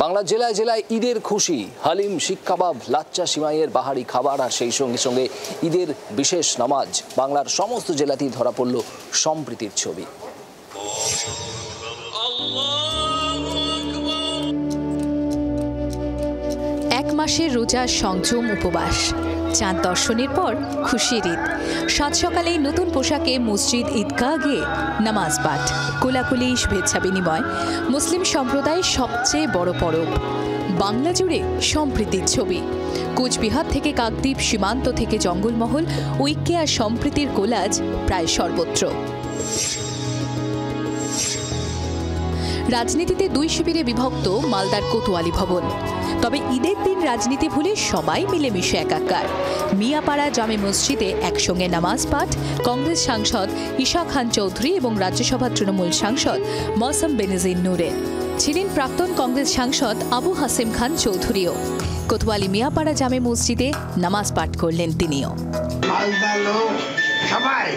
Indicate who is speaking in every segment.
Speaker 1: বাংলার জেলায় জেলায় ঈদের খুশি। হালিম, শিক কাবাব, লাচ্চা, সিমাইয়ের বাহারি খাবার আর সেই সঙ্গে সঙ্গে ঈদের বিশেষ নামাজ। বাংলার সমস্ত জেলাতেই ধরা পড়ল সম্প্রীতির ছবি।
Speaker 2: এক মাসের রোজা, সংযম, উপবাস, চাঁদ দর্শনের পর খুশির ঈদ। সাত সকালেই নতুন পোশাকে মসজিদ, ঈদগাহ গিয়ে নামাজ পাঠ, কোলাকুলি, শুভেচ্ছা বিনিময় মুসলিম সম্প্রদায়ের সবচেয়ে বড় পরব। বাংলা জুড়ে সম্প্রীতির ছবি। কোচবিহার থেকে কাকদ্বীপ, সীমান্ত থেকে জঙ্গলমহল, ঐক্যে আর সম্প্রীতির কোলাজ প্রায় সর্বত্র। রাজনীতিতে দুই শিবিরে বিভক্ত মালদার কোতোয়ালি ভবন। তবে ঈদের দিন রাজনীতি ভুলে সবাই মিলেমিশে একাকার। মিয়াপাড়া জামে মসজিদে একসঙ্গে নামাজ পাঠ কংগ্রেস সাংসদ ঈশা খান চৌধুরী এবং রাজ্যসভা তৃণমূল সাংসদ মৌসম বেনজির নূরের। ছিলেন প্রাক্তন কংগ্রেস সাংসদ আবু হাসেম খান চৌধুরীও। কোতোয়ালি মিয়াপাড়া জামে মসজিদে নামাজ পাঠ করলেন তিনিও।
Speaker 3: সবাই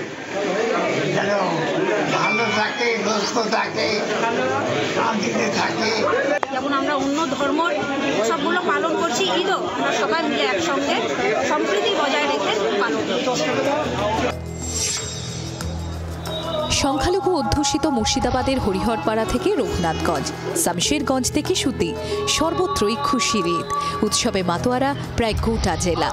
Speaker 3: যেন ভালো থাকে, সুস্থ থাকে, শান্তিতে থাকে।
Speaker 4: যেমন আমরা অন্য ধর্মের উৎসবগুলো পালন করছি, ঈদও আমরা সবাই মিলে একসঙ্গে সম্প্রীতি বজায় রেখে পালন করছি।
Speaker 2: সংখ্যালঘু অধ্যুষিত মুর্শিদাবাদের হরিহরপাড়া থেকে রঘুনাথগঞ্জ, শামশেরগঞ্জ থেকে সুতি, সর্বত্রই খুশির ঈদ। উৎসবে মাতোয়ারা প্রায় গোটা জেলা।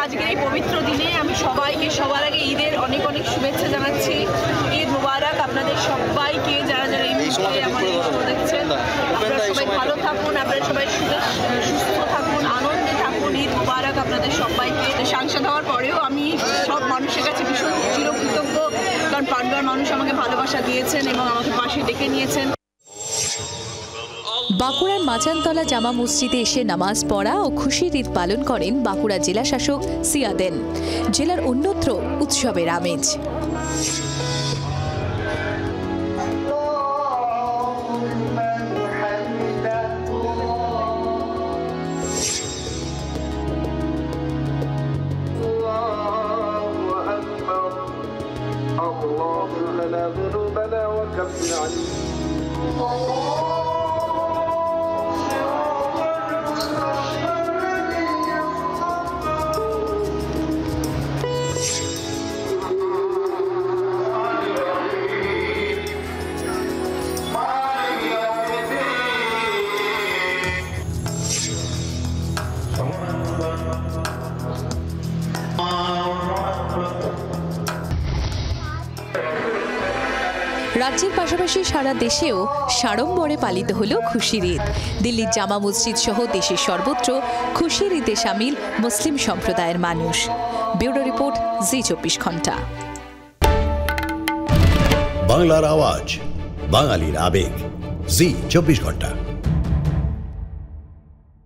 Speaker 4: আজকের এই পবিত্র দিনে আমি সবাইকে সবার আগে ঈদের অনেক অনেক শুভেচ্ছা জানাচ্ছি। ঈদ মুবারক আপনাদের সবাইকে, যারা যারা এই মুহূর্তে আমার এই শো দেখছেন। আপনারা সবাই ভালো থাকুন, আপনারা সবাই সুস্থ থাকুন, আনন্দে থাকুন। ঈদ মুবারক আপনাদের সবাইকে। সাংসদ হওয়ার পরেও আমি সব মানুষের কাছে ভীষণ চিরকৃতজ্ঞ, কারণ পান্ডুয়ার মানুষ আমাকে ভালোবাসা দিয়েছেন এবং আমাকে পাশে ডেকে নিয়েছেন।
Speaker 2: বাঁকুড়ার মাচানতলা জামা মসজিদে এসে নামাজ পড়া ও খুশির ঈদ পালন করেন বাঁকুড়া জেলা শাসক সিয়াদেন। জেলার অন্যত্র উৎসবের আমেজ। রাজ্যের পাশাপাশি সারা দেশেও সাড়ম্বরে পালিত হল খুশির ঈদ। দিল্লির জামা মসজিদ সহ দেশের সর্বত্র খুশির ঈদে সামিল মুসলিম সম্প্রদায়ের মানুষ। ব্যুরো রিপোর্ট, জি 24 ঘন্টা।
Speaker 5: বাংলার আওয়াজ, বাঙালির আবেগ, জি 24 ঘন্টা।